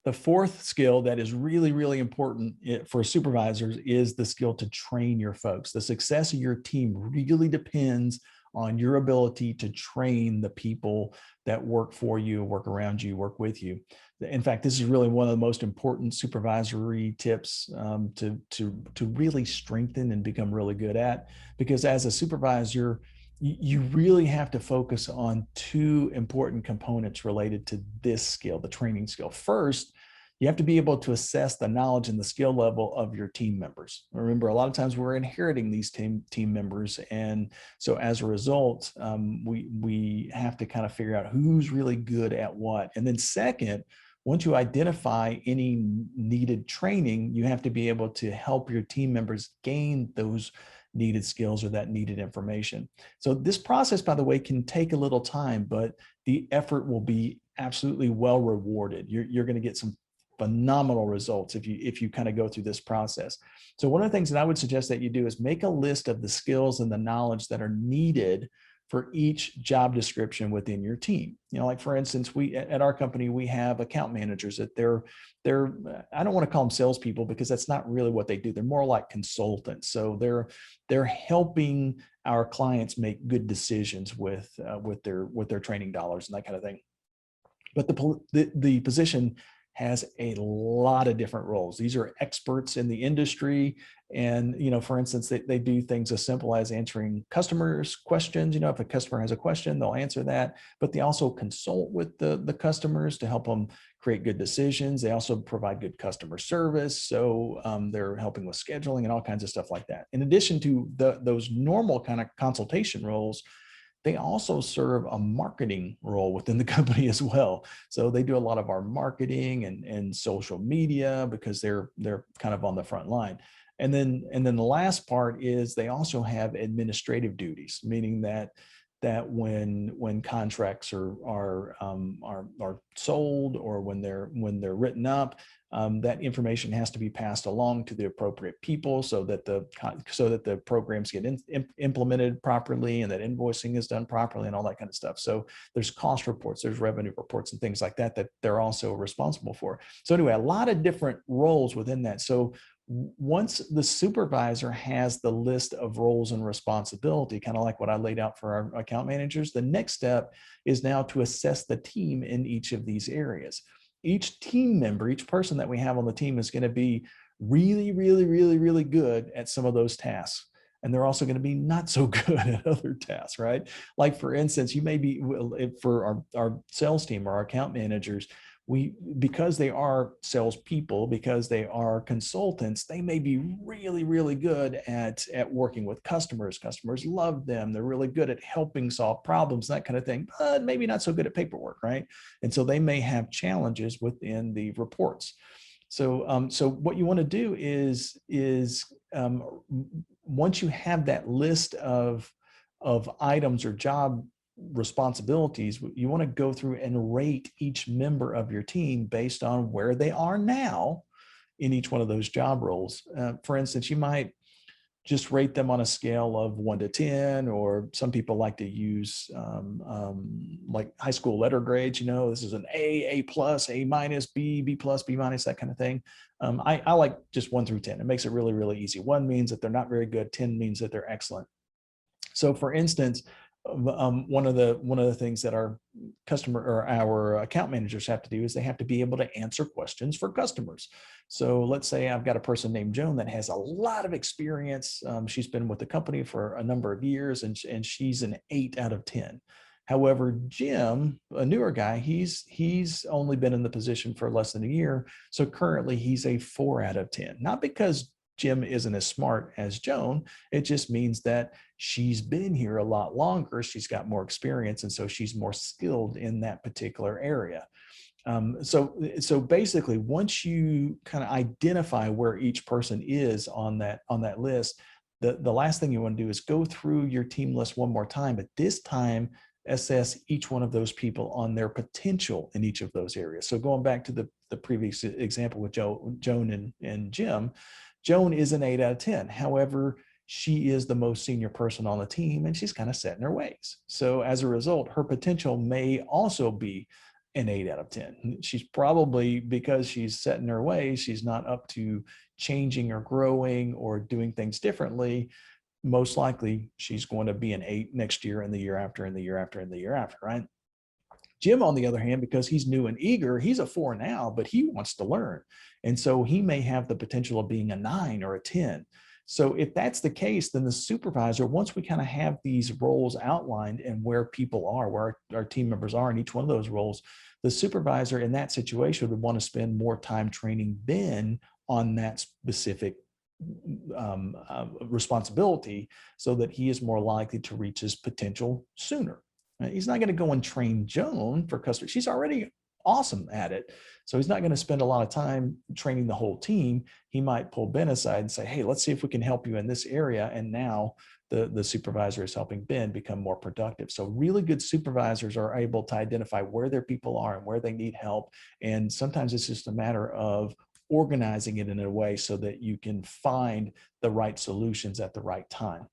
The fourth skill that is really, really important for supervisors is the skill to train your folks. The success of your team really depends on your ability to train the people that work for you, work around you, work with you. In fact, this is really one of the most important supervisory tips to really strengthen and become really good at, because as a supervisor, you really have to focus on two important components related to this skill, the training skill. First, you have to be able to assess the knowledge and the skill level of your team members. Remember, a lot of times we're inheriting these team members. And so as a result, we have to kind of figure out who's really good at what. And then second, once you identify any needed training, you have to be able to help your team members gain those needed skills or that needed information. So this process, by the way, can take a little time, but the effort will be absolutely well rewarded. You're going to get some phenomenal results if you kind of go through this process. So one of the things that I would suggest that you do is make a list of the skills and the knowledge that are needed for each job description within your team. You know, like for instance, we at our company, we have account managers that they're I don't want to call them salespeople because that's not really what they do. They're more like consultants. So they're helping our clients make good decisions with their training dollars and that kind of thing. But the position has a lot of different roles. These are experts in the industry. And, you know, for instance, they do things as simple as answering customers' questions. You know, if a customer has a question, they'll answer that, but they also consult with the customers to help them create good decisions. They also provide good customer service. So they're helping with scheduling and all kinds of stuff like that. In addition to those normal kind of consultation roles, they also serve a marketing role within the company as well. So they do a lot of our marketing and social media because they're kind of on the front line. And then the last part is they also have administrative duties, meaning that when contracts are sold or when they're written up, that information has to be passed along to the appropriate people so that the programs get implemented properly and that invoicing is done properly and all that kind of stuff. So there's cost reports, there's revenue reports and things like that they're also responsible for. So anyway, a lot of different roles within that. So once the supervisor has the list of roles and responsibility, kind of like what I laid out for our account managers, the next step is now to assess the team in each of these areas. Each team member, each person that we have on the team is going to be really, really, really, really good at some of those tasks. And they're also going to be not so good at other tasks, right? Like for instance, you may be, for our sales team or our account managers, because they are salespeople, because they are consultants, they may be really, really good at working with customers. Customers love them. They're really good at helping solve problems, that kind of thing, but maybe not so good at paperwork, right? And so they may have challenges within the reports. So, so what you want to do is once you have that list of items or job responsibilities, you want to go through and rate each member of your team based on where they are now in each one of those job roles. For instance, you might just rate them on a scale of 1 to 10, or some people like to use like high school letter grades. You know, this is an A plus, A minus, B plus, B minus, that kind of thing. I like just 1 through 10. It makes it really, really easy. 1 means that they're not very good. 10 means that they're excellent. So for instance, one of the things that our customer or our account managers have to do is they have to be able to answer questions for customers. So let's say I've got a person named Joan that has a lot of experience. She's been with the company for a number of years, and she's an 8 out of 10. However, Jim, a newer guy, he's only been in the position for less than a year. So currently he's a 4 out of 10, not because Jim isn't as smart as Joan. It just means that she's been here a lot longer. She's got more experience. And so she's more skilled in that particular area. So basically, once you kind of identify where each person is on that list, the last thing you want to do is go through your team list one more time, but this time assess each one of those people on their potential in each of those areas. So going back to the previous example with Joan and Jim, Joan is an 8 out of 10. However, she is the most senior person on the team and she's kind of set in her ways. So as a result, her potential may also be an 8 out of 10. She's probably, because she's set in her ways, she's not up to changing or growing or doing things differently. Most likely she's going to be an 8 next year and the year after and the year after and the year after, right? Jim, on the other hand, because he's new and eager, he's a 4 now, but he wants to learn. And so he may have the potential of being a 9 or a 10. So if that's the case, then the supervisor, once we kind of have these roles outlined and where people are, where our team members are in each one of those roles, the supervisor in that situation would want to spend more time training Ben on that specific responsibility so that he is more likely to reach his potential sooner. He's not going to go and train Joan for customer. She's already awesome at it. So he's not going to spend a lot of time training the whole team. He might pull Ben aside and say, hey, let's see if we can help you in this area. And now the supervisor is helping Ben become more productive. So really good supervisors are able to identify where their people are and where they need help. And sometimes it's just a matter of organizing it in a way so that you can find the right solutions at the right time.